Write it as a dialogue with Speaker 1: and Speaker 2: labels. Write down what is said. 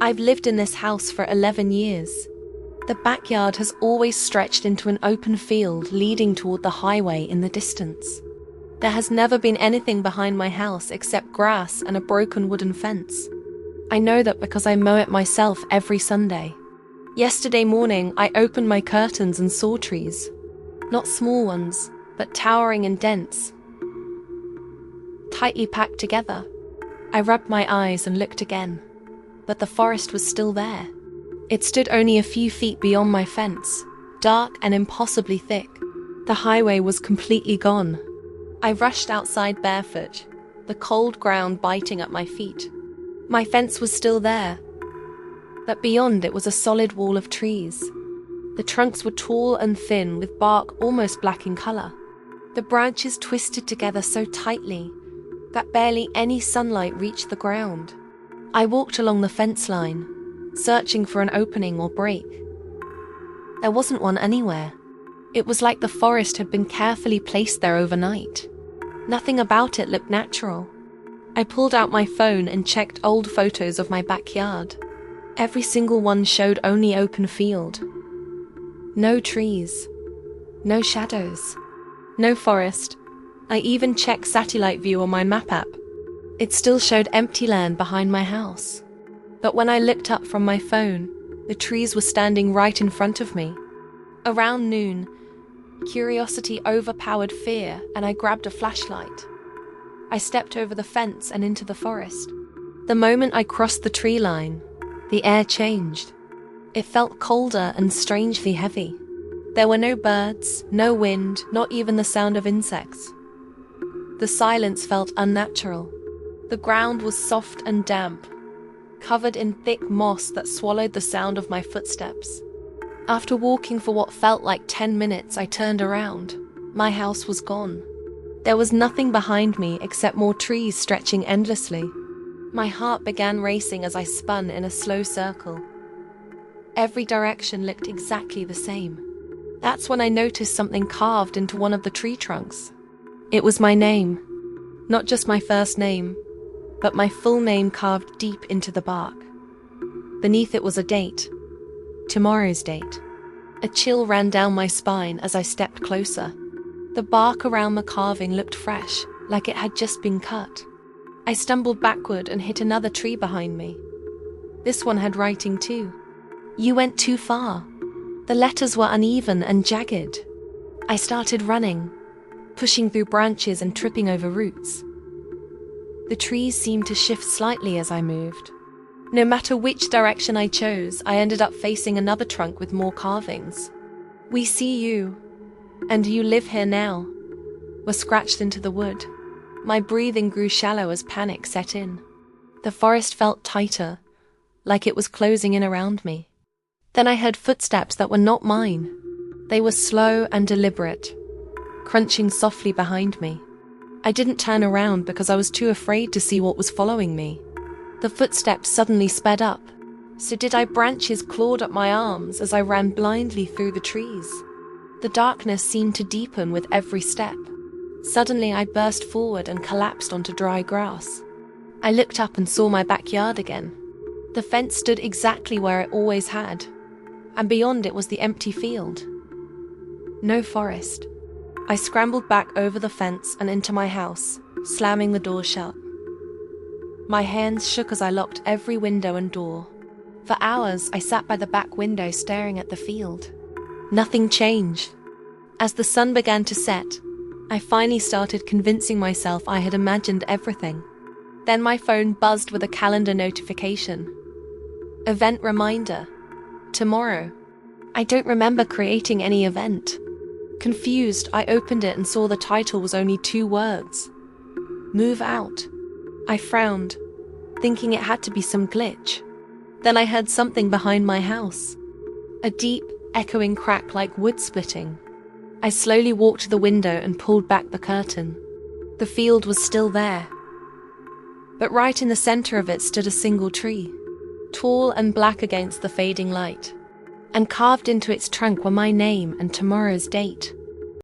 Speaker 1: I've lived in this house for 11 years. The backyard has always stretched into an open field leading toward the highway in the distance. There has never been anything behind my house except grass and a broken wooden fence. I know that because I mow it myself every Sunday. Yesterday morning, I opened my curtains and saw trees. Not small ones, but towering and dense, tightly packed together. I rubbed my eyes and looked again, but the forest was still there. It stood only a few feet beyond my fence, dark and impossibly thick. The highway was completely gone. I rushed outside barefoot, the cold ground biting at my feet. My fence was still there, but beyond it was a solid wall of trees. The trunks were tall and thin, with bark almost black in color. The branches twisted together so tightly that barely any sunlight reached the ground. I walked along the fence line, searching for an opening or break. There wasn't one anywhere. It was like the forest had been carefully placed there overnight. Nothing about it looked natural. I pulled out my phone and checked old photos of my backyard. Every single one showed only open field. No trees. No shadows. No forest. I even checked satellite view on my map app. It still showed empty land behind my house. But when I looked up from my phone, the trees were standing right in front of me. Around noon, curiosity overpowered fear, and I grabbed a flashlight. I stepped over the fence and into the forest. The moment I crossed the tree line, the air changed. It felt colder and strangely heavy. There were no birds, no wind, not even the sound of insects. The silence felt unnatural. The ground was soft and damp, covered in thick moss that swallowed the sound of my footsteps. After walking for what felt like 10 minutes, I turned around. My house was gone. There was nothing behind me except more trees stretching endlessly. My heart began racing as I spun in a slow circle. Every direction looked exactly the same. That's when I noticed something carved into one of the tree trunks. It was my name. Not just my first name, but my full name carved deep into the bark. Beneath it was a date. Tomorrow's date. A chill ran down my spine as I stepped closer. The bark around the carving looked fresh, like it had just been cut. I stumbled backward and hit another tree behind me. This one had writing too. You went too far. The letters were uneven and jagged. I started running, pushing through branches and tripping over roots. The trees seemed to shift slightly as I moved. No matter which direction I chose, I ended up facing another trunk with more carvings. We see you, and you live here now, were scratched into the wood. My breathing grew shallow as panic set in. The forest felt tighter, like it was closing in around me. Then I heard footsteps that were not mine. They were slow and deliberate, crunching softly behind me. I didn't turn around because I was too afraid to see what was following me. The footsteps suddenly sped up. So did I. Branches clawed at my arms as I ran blindly through the trees. The darkness seemed to deepen with every step. Suddenly I burst forward and collapsed onto dry grass. I looked up and saw my backyard again. The fence stood exactly where it always had, and beyond it was the empty field. No forest. I scrambled back over the fence and into my house, slamming the door shut. My hands shook as I locked every window and door. For hours, I sat by the back window staring at the field. Nothing changed. As the sun began to set, I finally started convincing myself I had imagined everything. Then my phone buzzed with a calendar notification. Event reminder. Tomorrow. I don't remember creating any event. Confused, I opened it and saw the title was only 2 words. Move out. I frowned, thinking it had to be some glitch. Then I heard something behind my house. A deep, echoing crack like wood splitting. I slowly walked to the window and pulled back the curtain. The field was still there. But right in the center of it stood a single tree, tall and black against the fading light. And carved into its trunk were my name and tomorrow's date.